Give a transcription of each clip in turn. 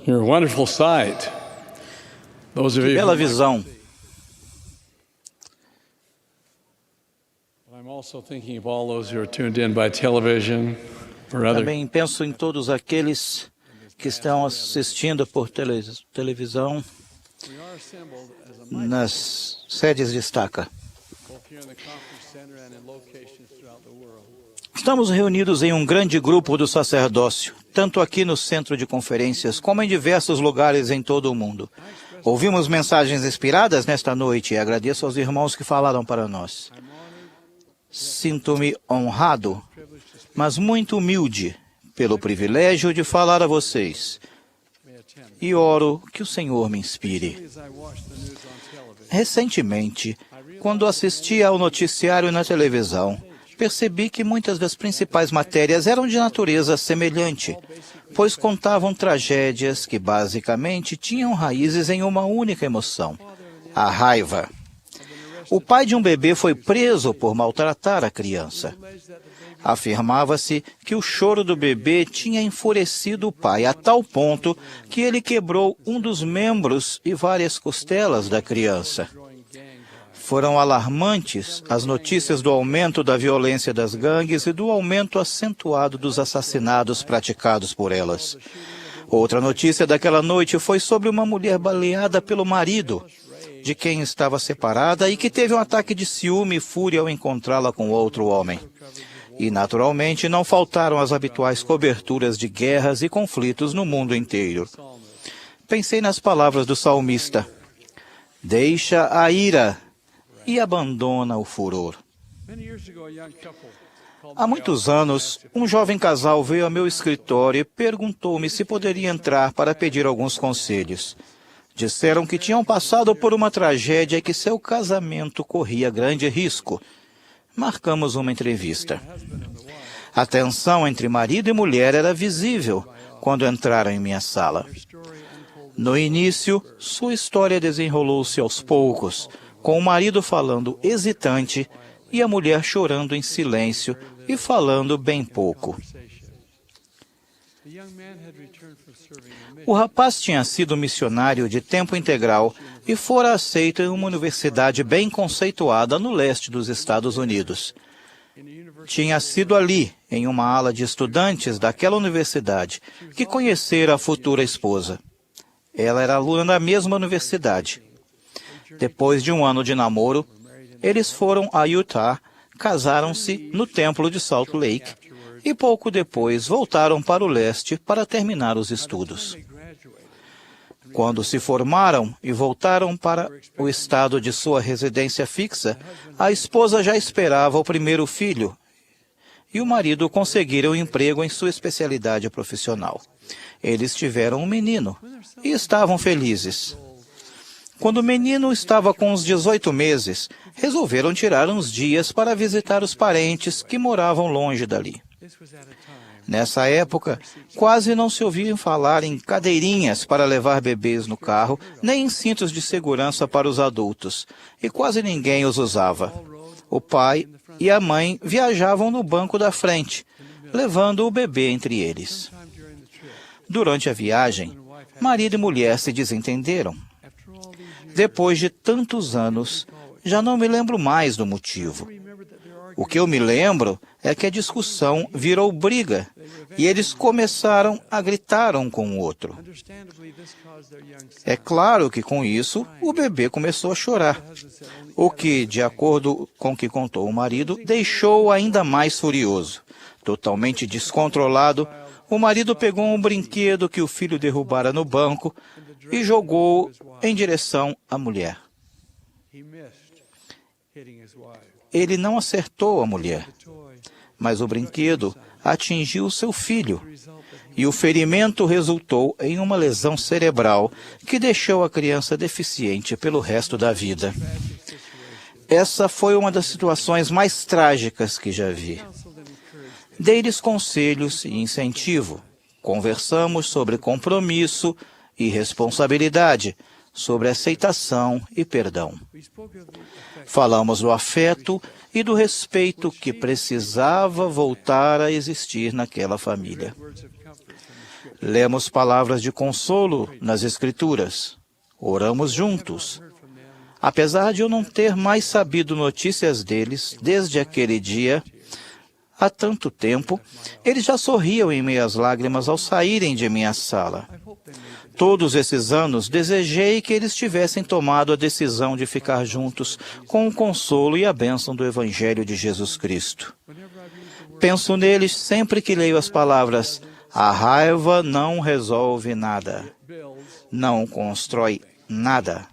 You're a wonderful sight. Those of you Bela visão. I'm also thinking of all those who are tuned in by television or other. Também penso em todos aqueles que estão assistindo por televisão We are assembled as a nas sedes de estaca. both here in the conference center and in locations throughout the world. Estamos reunidos em um grande grupo do sacerdócio, tanto aqui no centro de conferências como em diversos lugares em todo o mundo. Ouvimos mensagens inspiradas nesta noite e agradeço aos irmãos que falaram para nós. Sinto-me honrado, mas muito humilde pelo privilégio de falar a vocês. E oro que o Senhor me inspire. Recentemente, quando assisti ao noticiário na televisão, percebi que muitas das principais matérias eram de natureza semelhante, pois contavam tragédias que basicamente tinham raízes em uma única emoção: a raiva. O pai de um bebê foi preso por maltratar a criança. Afirmava-se que o choro do bebê tinha enfurecido o pai a tal ponto que ele quebrou um dos membros e várias costelas da criança. Foram alarmantes as notícias do aumento da violência das gangues e do aumento acentuado dos assassinatos praticados por elas. Outra notícia daquela noite foi sobre uma mulher baleada pelo marido, de quem estava separada e que teve um ataque de ciúme e fúria ao encontrá-la com outro homem. E, naturalmente, não faltaram as habituais coberturas de guerras e conflitos no mundo inteiro. Pensei nas palavras do salmista: deixa a ira e abandona o furor. Há muitos anos, um jovem casal veio ao meu escritório e perguntou-me se poderia entrar para pedir alguns conselhos. Disseram que tinham passado por uma tragédia e que seu casamento corria grande risco. Marcamos uma entrevista. A tensão entre marido e mulher era visível quando entraram em minha sala. No início, sua história desenrolou-se aos poucos, com o marido falando hesitante e a mulher chorando em silêncio e falando bem pouco. O rapaz tinha sido missionário de tempo integral e fora aceito em uma universidade bem conceituada no leste dos Estados Unidos. Tinha sido ali, em uma ala de estudantes daquela universidade, que conhecera a futura esposa. Ela era aluna da mesma universidade. Depois de um ano de namoro, eles foram a Utah, casaram-se no templo de Salt Lake e pouco depois voltaram para o leste para terminar os estudos. Quando se formaram e voltaram para o estado de sua residência fixa, a esposa já esperava o primeiro filho e o marido conseguira um emprego em sua especialidade profissional. Eles tiveram um menino e estavam felizes. Quando o menino estava com uns 18 meses, resolveram tirar uns dias para visitar os parentes que moravam longe dali. Nessa época, quase não se ouvia falar em cadeirinhas para levar bebês no carro, nem em cintos de segurança para os adultos, e quase ninguém os usava. O pai e a mãe viajavam no banco da frente, levando o bebê entre eles. Durante a viagem, marido e mulher se desentenderam. Depois de tantos anos, já não me lembro mais do motivo. O que eu me lembro é que a discussão virou briga e eles começaram a gritar um com o outro. É claro que com isso o bebê começou a chorar, o que, de acordo com o que contou o marido, deixou-o ainda mais furioso. Totalmente descontrolado, o marido pegou um brinquedo que o filho derrubara no banco e jogou em direção à mulher. Ele não acertou a mulher, mas o brinquedo atingiu seu filho, e o ferimento resultou em uma lesão cerebral que deixou a criança deficiente pelo resto da vida. Essa foi uma das situações mais trágicas que já vi. Dei-lhes conselhos e incentivo. Conversamos sobre compromisso e responsabilidade, sobre aceitação e perdão. Falamos do afeto e do respeito que precisava voltar a existir naquela família. Lemos palavras de consolo nas Escrituras. Oramos juntos. Apesar de eu não ter mais sabido notícias deles desde aquele dia, há tanto tempo, eles já sorriam em meio às lágrimas ao saírem de minha sala. Todos esses anos, desejei que eles tivessem tomado a decisão de ficar juntos com o consolo e a bênção do Evangelho de Jesus Cristo. Penso neles sempre que leio as palavras: a raiva não resolve nada, não constrói nada,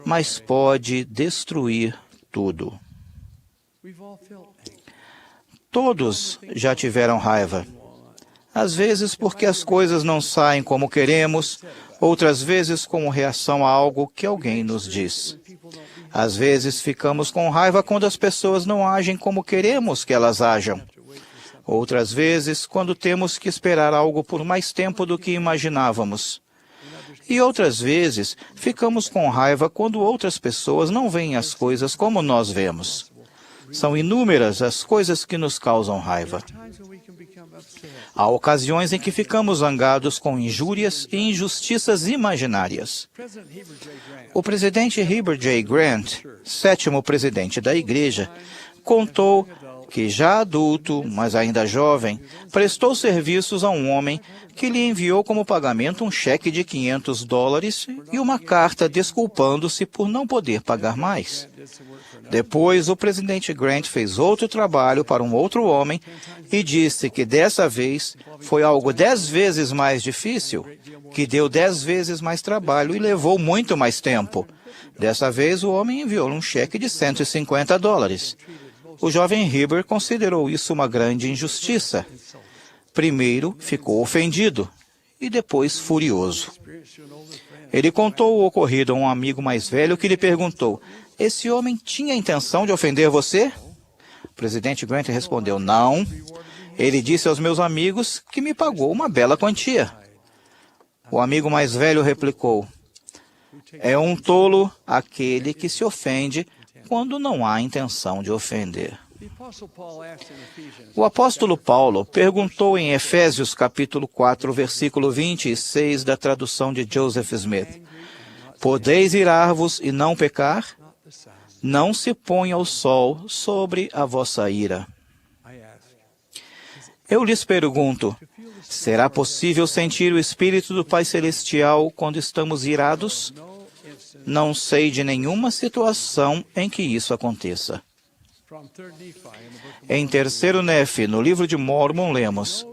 mas pode destruir tudo. Todos já tiveram raiva. Às vezes porque as coisas não saem como queremos, outras vezes como reação a algo que alguém nos diz. Às vezes ficamos com raiva quando as pessoas não agem como queremos que elas ajam. Outras vezes quando temos que esperar algo por mais tempo do que imaginávamos. E outras vezes ficamos com raiva quando outras pessoas não veem as coisas como nós vemos. São inúmeras as coisas que nos causam raiva. Há ocasiões em que ficamos zangados com injúrias e injustiças imaginárias. O presidente Heber J. Grant, 7º presidente da igreja, contou que, já adulto, mas ainda jovem, prestou serviços a um homem que lhe enviou como pagamento um cheque de $500 e uma carta desculpando-se por não poder pagar mais. Depois, o presidente Grant fez outro trabalho para um outro homem e disse que dessa vez foi algo 10 vezes mais difícil, que deu 10 vezes mais trabalho e levou muito mais tempo. Dessa vez, o homem enviou um cheque de $150. O jovem Heber considerou isso uma grande injustiça. Primeiro, ficou ofendido e depois furioso. Ele contou o ocorrido a um amigo mais velho que lhe perguntou: esse homem tinha a intenção de ofender você? O presidente Grant respondeu: não. Ele disse aos meus amigos que me pagou uma bela quantia. O amigo mais velho replicou: é um tolo aquele que se ofende quando não há intenção de ofender. O apóstolo Paulo perguntou em Efésios capítulo 4, versículo 26 da tradução de Joseph Smith: podeis irar-vos e não pecar? Não se ponha o sol sobre a vossa ira. Eu lhes pergunto, será possível sentir o Espírito do Pai Celestial quando estamos irados? Não sei de nenhuma situação em que isso aconteça. Em 3º Nefe, no livro de Mórmon, lemos: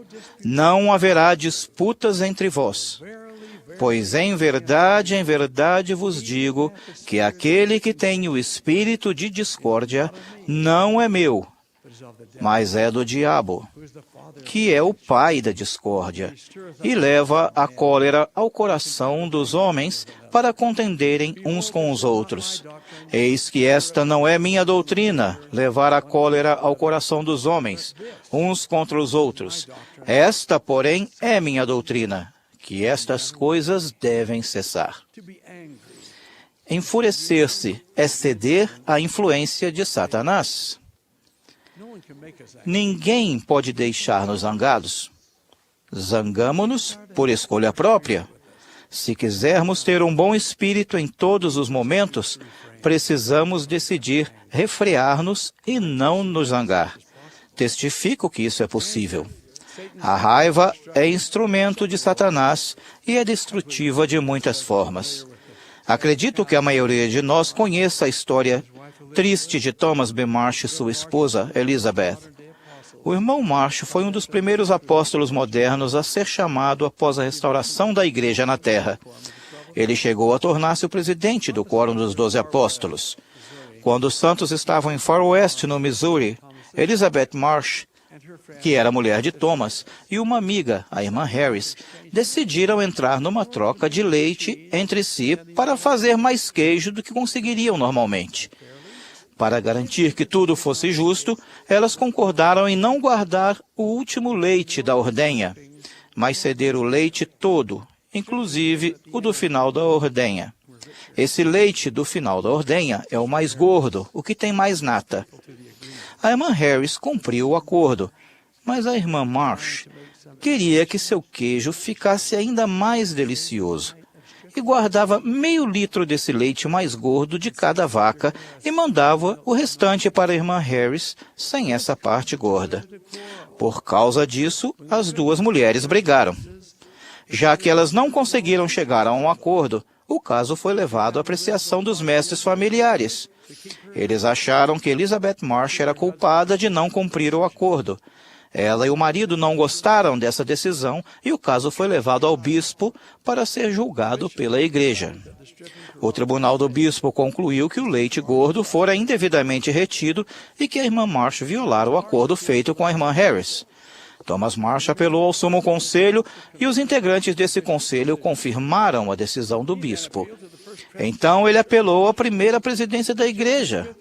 não haverá disputas entre vós, pois em verdade vos digo que aquele que tem o espírito de discórdia não é meu, mas é do diabo, que é o pai da discórdia, e leva a cólera ao coração dos homens para contenderem uns com os outros. Eis que esta não é minha doutrina, levar a cólera ao coração dos homens, uns contra os outros. Esta, porém, é minha doutrina, que estas coisas devem cessar. Enfurecer-se é ceder à influência de Satanás. Ninguém pode deixar-nos zangados. Zangamo-nos por escolha própria. Se quisermos ter um bom espírito em todos os momentos, precisamos decidir refrear-nos e não nos zangar. Testifico que isso é possível. A raiva é instrumento de Satanás e é destrutiva de muitas formas. Acredito que a maioria de nós conheça a história triste de Thomas B. Marsh e sua esposa, Elizabeth. O irmão Marsh foi um dos primeiros apóstolos modernos a ser chamado após a restauração da igreja na Terra. Ele chegou a tornar-se o presidente do Quórum dos 12 Apóstolos. Quando os santos estavam em Far West, no Missouri, Elizabeth Marsh, que era mulher de Thomas, e uma amiga, a irmã Harris, decidiram entrar numa troca de leite entre si para fazer mais queijo do que conseguiriam normalmente. Para garantir que tudo fosse justo, elas concordaram em não guardar o último leite da ordenha, mas ceder o leite todo, inclusive o do final da ordenha. Esse leite do final da ordenha é o mais gordo, o que tem mais nata. A irmã Harris cumpriu o acordo, mas a irmã Marsh queria que seu queijo ficasse ainda mais delicioso e guardava meio litro desse leite mais gordo de cada vaca e mandava o restante para a irmã Harris sem essa parte gorda. Por causa disso, as duas mulheres brigaram. Já que elas não conseguiram chegar a um acordo, o caso foi levado à apreciação dos mestres familiares. Eles acharam que Elizabeth Marsh era culpada de não cumprir o acordo. Ela e o marido não gostaram dessa decisão e o caso foi levado ao bispo para ser julgado pela igreja. O tribunal do bispo concluiu que o leite gordo fora indevidamente retido e que a irmã Marsh violara o acordo feito com a irmã Harris. Thomas Marsh apelou ao sumo conselho e os integrantes desse conselho confirmaram a decisão do bispo. Então ele apelou à primeira presidência da igreja.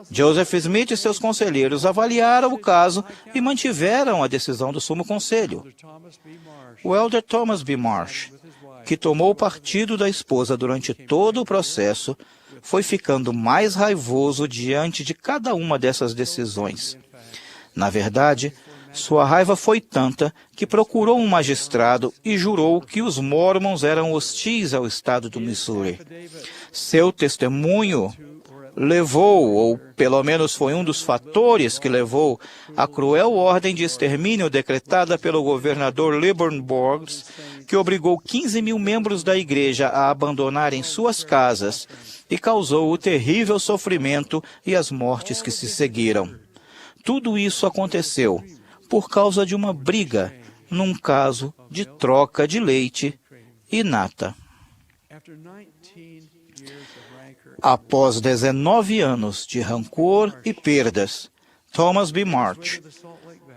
Joseph Smith e seus conselheiros avaliaram o caso e mantiveram a decisão do sumo conselho. O elder Thomas B. Marsh, que tomou partido da esposa durante todo o processo, foi ficando mais raivoso diante de cada uma dessas decisões. Na verdade, sua raiva foi tanta que procurou um magistrado e jurou que os Mormons eram hostis ao estado do Missouri. Seu testemunho levou, ou pelo menos foi um dos fatores que levou, à cruel ordem de extermínio decretada pelo governador Lilburn Boggs, que obrigou 15 mil membros da igreja a abandonarem suas casas e causou o terrível sofrimento e as mortes que se seguiram. Tudo isso aconteceu por causa de uma briga num caso de troca de leite e nata. Após 19 anos de rancor e perdas, Thomas B. Marsh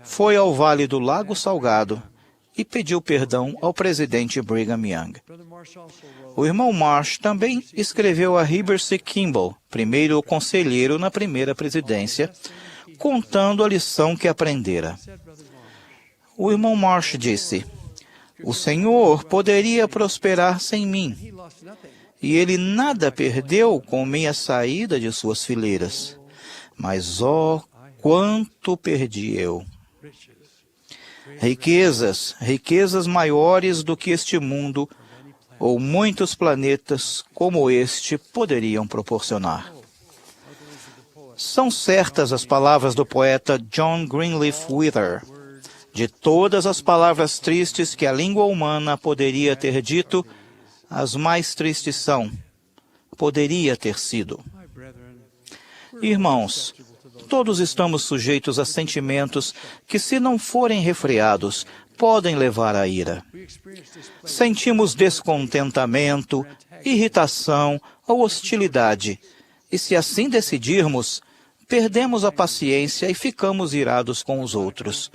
foi ao Vale do Lago Salgado e pediu perdão ao presidente Brigham Young. O irmão Marsh também escreveu a Heber C. Kimball, primeiro conselheiro na primeira presidência, contando a lição que aprendera. O irmão Marsh disse: "O Senhor poderia prosperar sem mim, e ele nada perdeu com minha saída de suas fileiras. Mas, ó, quanto perdi eu! Riquezas maiores do que este mundo, ou muitos planetas como este poderiam proporcionar." São certas as palavras do poeta John Greenleaf Whittier. De todas as palavras tristes que a língua humana poderia ter dito, as mais tristes são: poderia ter sido. Irmãos, todos estamos sujeitos a sentimentos que, se não forem refreados, podem levar à ira. Sentimos descontentamento, irritação ou hostilidade, e se assim decidirmos, perdemos a paciência e ficamos irados com os outros.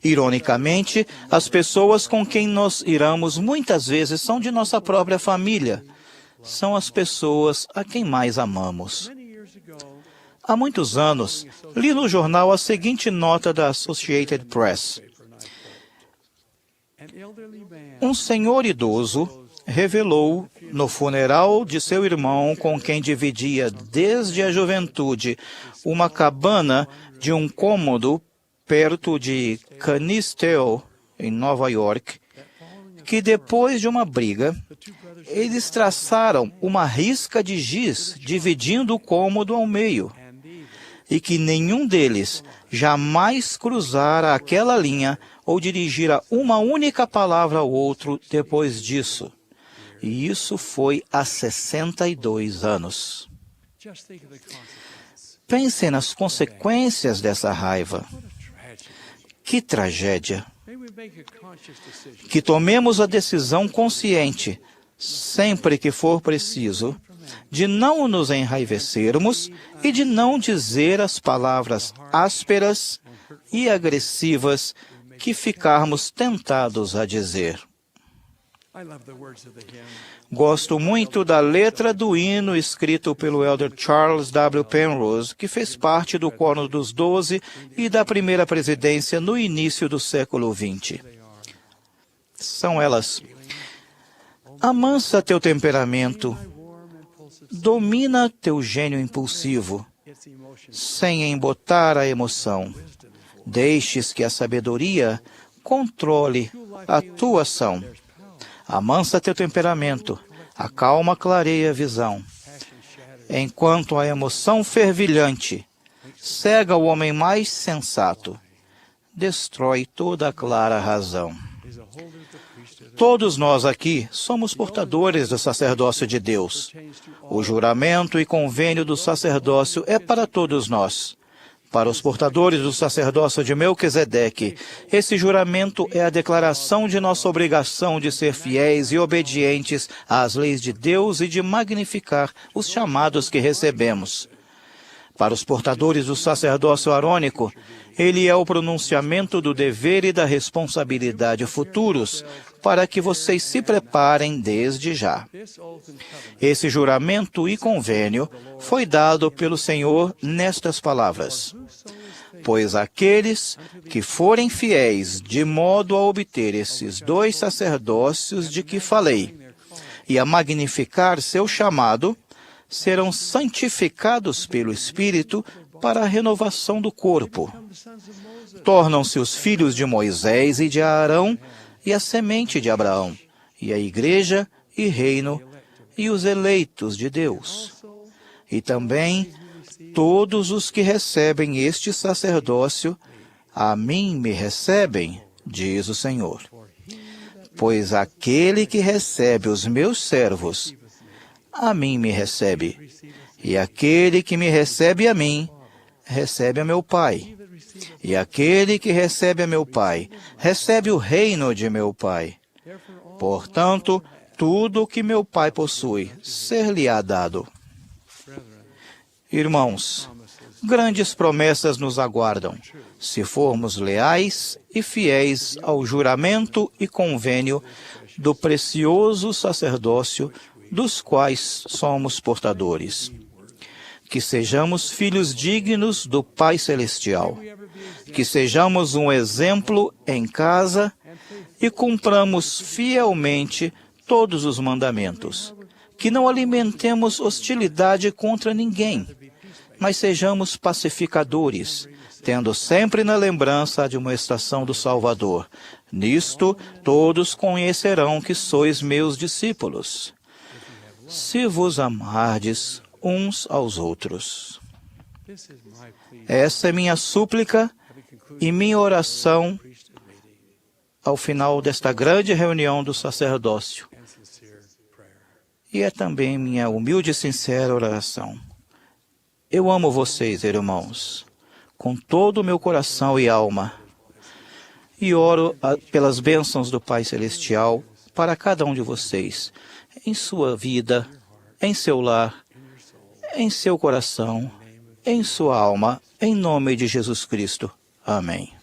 Ironicamente, as pessoas com quem nos iramos muitas vezes são de nossa própria família. São as pessoas a quem mais amamos. Há muitos anos, li no jornal a seguinte nota da Associated Press. Um senhor idoso revelou, no funeral de seu irmão com quem dividia desde a juventude uma cabana de um cômodo perto de Canisteo, em Nova York, que depois de uma briga, eles traçaram uma risca de giz dividindo o cômodo ao meio, e que nenhum deles jamais cruzara aquela linha ou dirigirá uma única palavra ao outro depois disso. E isso foi há 62 anos. Pensem nas consequências dessa raiva. Que tragédia! Que tomemos a decisão consciente, sempre que for preciso, de não nos enraivecermos e de não dizer as palavras ásperas e agressivas que ficarmos tentados a dizer. Gosto muito da letra do hino escrito pelo elder Charles W. Penrose, que fez parte do Quórum dos 12 e da primeira presidência no início do século XX. São elas: amansa teu temperamento, domina teu gênio impulsivo, sem embotar a emoção. Deixes que a sabedoria controle a tua ação. Amansa teu temperamento, a calma clareia a visão. Enquanto a emoção fervilhante cega o homem mais sensato, destrói toda a clara razão. Todos nós aqui somos portadores do sacerdócio de Deus. O juramento e convênio do sacerdócio é para todos nós. Para os portadores do sacerdócio de Melquisedeque, esse juramento é a declaração de nossa obrigação de ser fiéis e obedientes às leis de Deus e de magnificar os chamados que recebemos. Para os portadores do sacerdócio arônico, ele é o pronunciamento do dever e da responsabilidade futuros, para que vocês se preparem desde já. Esse juramento e convênio foi dado pelo Senhor nestas palavras: pois aqueles que forem fiéis de modo a obter esses 2 sacerdócios de que falei, e a magnificar seu chamado, serão santificados pelo Espírito para a renovação do corpo. Tornam-se os filhos de Moisés e de Arão, e a semente de Abraão, e a igreja e reino, e os eleitos de Deus. E também todos os que recebem este sacerdócio, a mim me recebem, diz o Senhor. Pois aquele que recebe os meus servos, a mim me recebe, e aquele que me recebe a mim, recebe a meu Pai. E aquele que recebe a meu Pai, recebe o reino de meu Pai. Portanto, tudo o que meu Pai possui, ser-lhe-á dado. Irmãos, grandes promessas nos aguardam, se formos leais e fiéis ao juramento e convênio do precioso sacerdócio dos quais somos portadores. Que sejamos filhos dignos do Pai Celestial, que sejamos um exemplo em casa e cumpramos fielmente todos os mandamentos, que não alimentemos hostilidade contra ninguém, mas sejamos pacificadores, tendo sempre na lembrança a admoestação do Salvador. Nisto todos conhecerão que sois meus discípulos, se vos amardes uns aos outros. Essa é minha súplica e minha oração ao final desta grande reunião do sacerdócio. E é também minha humilde e sincera oração. Eu amo vocês, irmãos, com todo o meu coração e alma, e oro pelas bênçãos do Pai Celestial para cada um de vocês, em sua vida, em seu lar, em seu coração, em sua alma, em nome de Jesus Cristo. Amém.